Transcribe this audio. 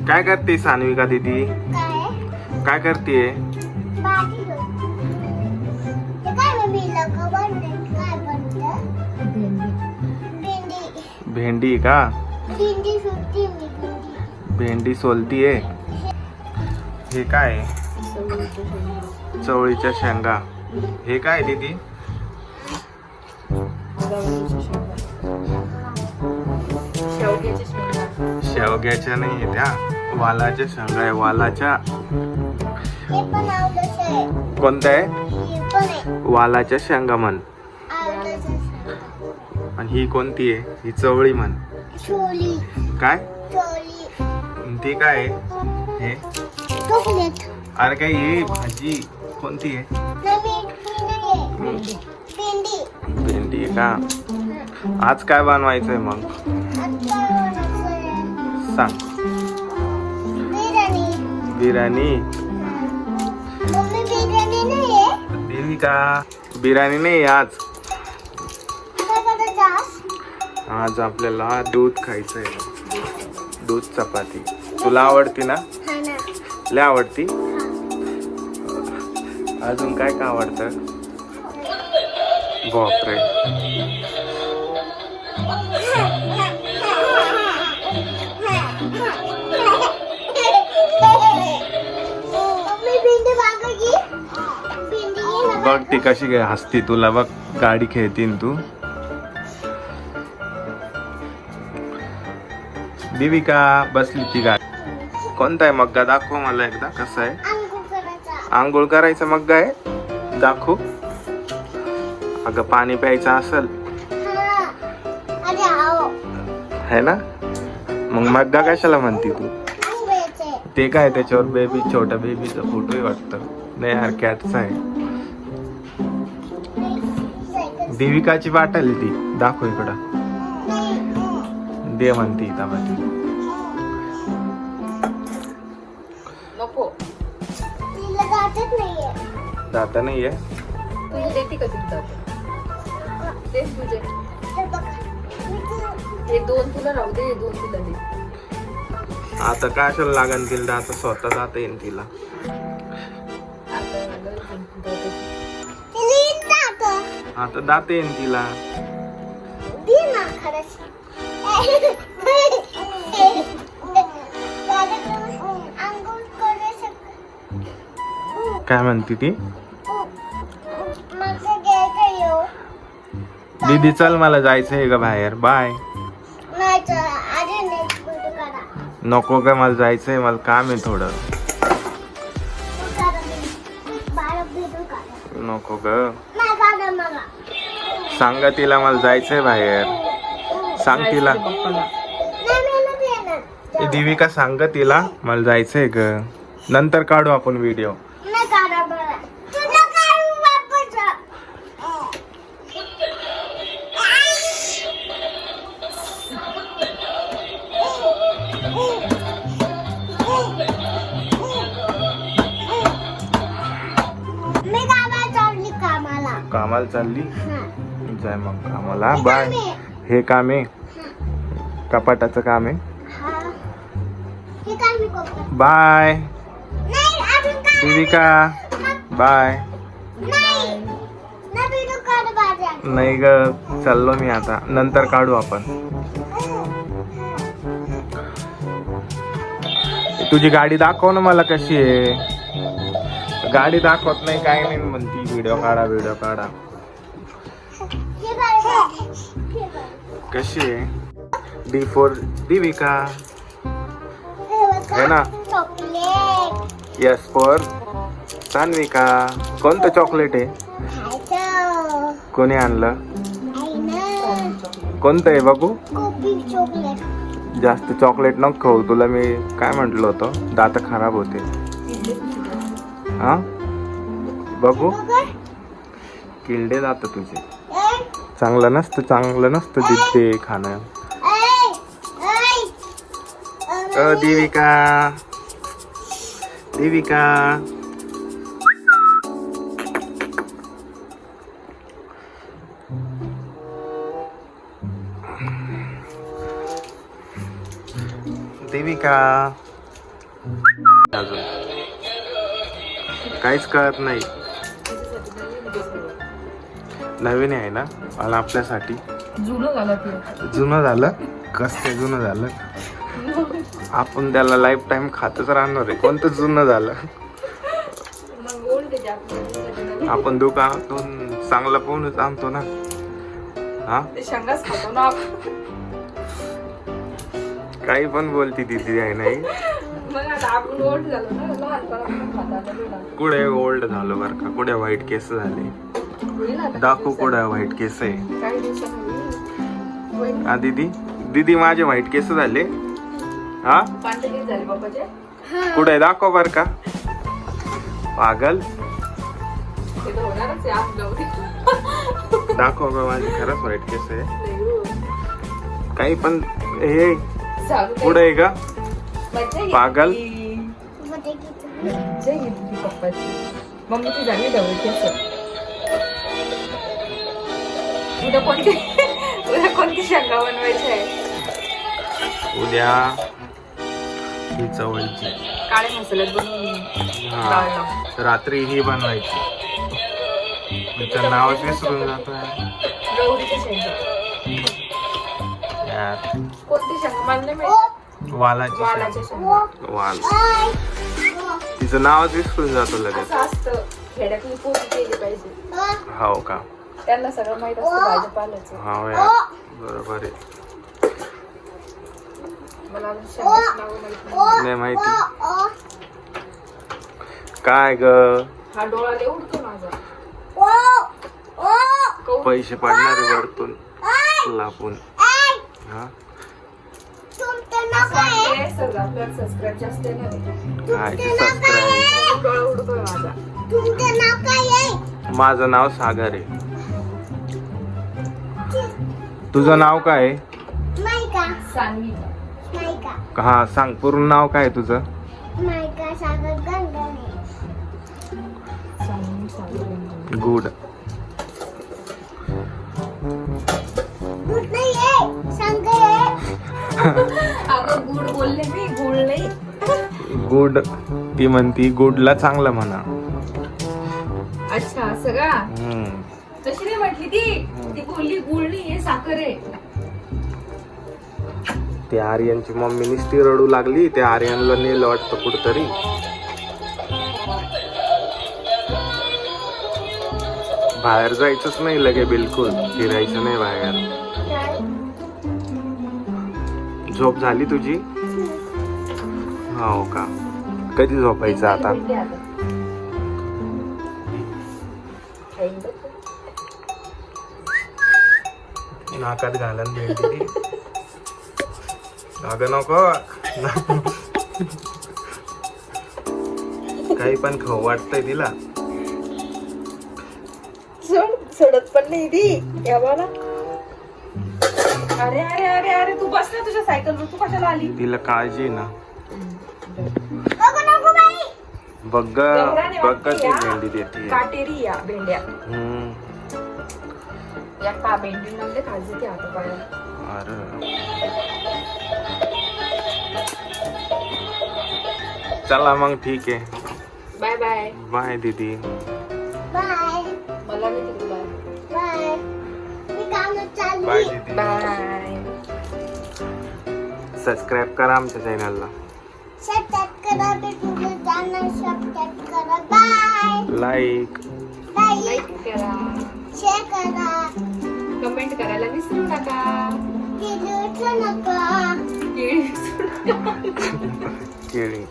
काय करते सान्विका दीदी? काय करते? भेंडी का? भेंडी सोलतीये. हे काय? चवळीच्या शेंगा. हे काय दीदी? शेवग्याच्या नाही त्या वालाच्या शेंगा आहे. वालाच्या कोणत्या आहे? वालाच्या शेंगा म्हण. आणि ही कोणती आहे? ही चवळी म्हण. काय ती काय आहे? हे अरे काय ही भाजी कोणती आहे? भेंडी का? आज काय बनवायचंय मग सांग. बिर्याणी. देविका बिर्याणी नाही आज. आज आपल्याला दूध खायचंय. दूध चपाती. तुला आवडती ना? लय आवडती. अजून काय काय आवडतं? बापरे. बघ ती कशी काय हसती तुला. बघ गाडी खेळतीन तू. देविका बसली ती गाडी. कोणता आहे मग्गा? दाखव मला एकदा. कसा आहे? आंघोळ करायचा मग्गा आहे. दाखव. अगं पाणी प्यायचं असेल है ना? मग मग्गा कशाला म्हणती तू? ते काय त्याच्यावर बेबी, छोटा बेबीचा फोटो वाटतं. नाही यार कॅटचा आहे. देविकाची बाटली ती. दाखव इकडं. दे म्हणती ती. नको. दाता नाहीये. तुझे देते का तुझे दात? तेच तुझे. हे दोन तुला राहू दे. हे दोन तुला दे. आता काय असेल लागन तिला. आता स्वतः जाता येईल तिला. आता दाता येईल तिला. काय म्हणती ती? दीदी चल मला जायचंय ग बाहेर. बाय. नको का? मला जायचंय. मला काम आहे थोडं. नको ग. सांगा तिला मला जायचंय बाहेर. सांग तिला. देविका सांग तिला मला जायचंय ग. नंतर काढू आपण व्हिडिओ. कामाला चालली. जाय मग कामाला. बाय. हे काम आहे. कपाटाचं काम आहे. बाय देविका. बाय. नाही ग चाललो मी आता. नंतर काढू आपण. तुझी गाडी दाखव ना मला कशी आहे. गाडी दाखवत नाही काय नाही म्हणती. व्हिडिओ काढा. कशी आहे? डी फॉर देविका है ना? Yes for Sanvika. कोणतं चॉकलेट आहे? कोणी आणलं? कोणतं आहे बघू? जास्त चॉकलेट नको खाऊ. तुला मी काय म्हटलं होतं? दात खराब होते. हा बघू. किल्डे दात तुझे. चांगलं नसतं दिसते खाणं. देविका. देविका अजून काहीच कळत नाही. नवीन आहे ना आणि आपल्यासाठी जुनं झालं ते. जुनं झालं. कसं जुनं झालं? आपण त्याला लाईफ टाइम खातच राहणार आहे. कोणतं जुनं झालं? मग ओल्ड आहे ते आपलं. आपण दुकानातून चांगला पाहूनच आणतो ना. हा ते शेंगाच खातो ना आपण. काही पण बोलती दीदी आहे नाही. मग आता आपण ओल्ड झालो ना, लहानपणापासून खात आलेलो. कुठे ओल्ड झालो बर का? कुठे व्हाईट केस झाले? होईल आता दाखवू कुठे व्हाईट केस आहे? काही दिवसांनी होईल. हा दीदी, दीदी माझे व्हाईट केस झाले. हा पांढरे केस झाले बाबाचे. कुठे दाखव बर का? पागल. ते तर होणारच आहे आज गौरी. दाखव का माझे खरंच व्हाईट केस आहे? नाही हो. काही पण हे सांगू काय? कुठे आहे का? मज्जा येते. पागल. मज्जा येते पप्पाची. मम्मीची झाली ढवळी केस. उद्या कोणती शेंगा बनवायची आहे? उद्या ही चवळीची. काळे मसाल्यात बनवून डाळ लावून. हा रात्री ही बनवायची. तिचं नावच विसरून जातोय गौरीच्या शेंगा. यार. कोणती शेंगा मला नाही माहिती. वालाची वालाच्या शेंग. शेंगा. वाल. तिचं नावच विसरून जातो लगेच. असं असतं खेड्यातली पोळी केली पाहिजे. हो का? त्यांना सगळं माहित असतं भाजीपाल्याचं. हो यार बरोबर आहे. मला अजून शेंगाची नावं माहित नाही. नाही माहिती. काय ग? हा डोळा लय उडतो माझा. पैसे पडणारे वरतून लापून. हा आपल्याला सबस्क्राईब जास्त येणार आहे. काय ते सबस्क्राईब. डोळा उडतोय माझा. माझं नाव सागर आहे. तुझं नाव काय आहे? सान्वी. हा सांग पूर्ण नाव काय आहे तुझं? सान्वी सागर. गुड. अगं गुड बोलले मी, गुळ नाही. गुड. ती म्हणती गुडला चांगलं म्हणा. अच्छा असं का? हम्म. तशी नाही म्हटली ती बोलली गुळ नाही हे साखर आहे. ते आर्यनची मम्मी नुसती रडू लागली. ते आर्यनला नेलं वाटतं कुठतरी. बाहेर जायचंच नाही लगे बिलकुल. फिरायचं नाही बाहेर. झोप झाली तुझी? हो का? कधी झोपायचं आता? नाकात घालून भेटली. अगं नको. काही पण खाऊ वाटतंय तिला. सोडत पण नाही ती या बघा. अरे अरे अरे अरे तू बस ना तुझ्या सायकलवर. तू कशाला आली? तिला काळजी आहे ना. बघ बघ कशी भेंडी देते. काटेरी या भेंड्या. हम्म. या का भेंडीमध्ये खायचे ते आता पायाला. अरे चला मग ठीक आहे. Bye bye. बाय दीदी. मला नाही तिकडे बाय. बाय दीदी. बाय. सबस्क्राईब करा आमच्या चॅनलला. लाईक लाईक करा. कमेंट करायला विसरू नका. केळी.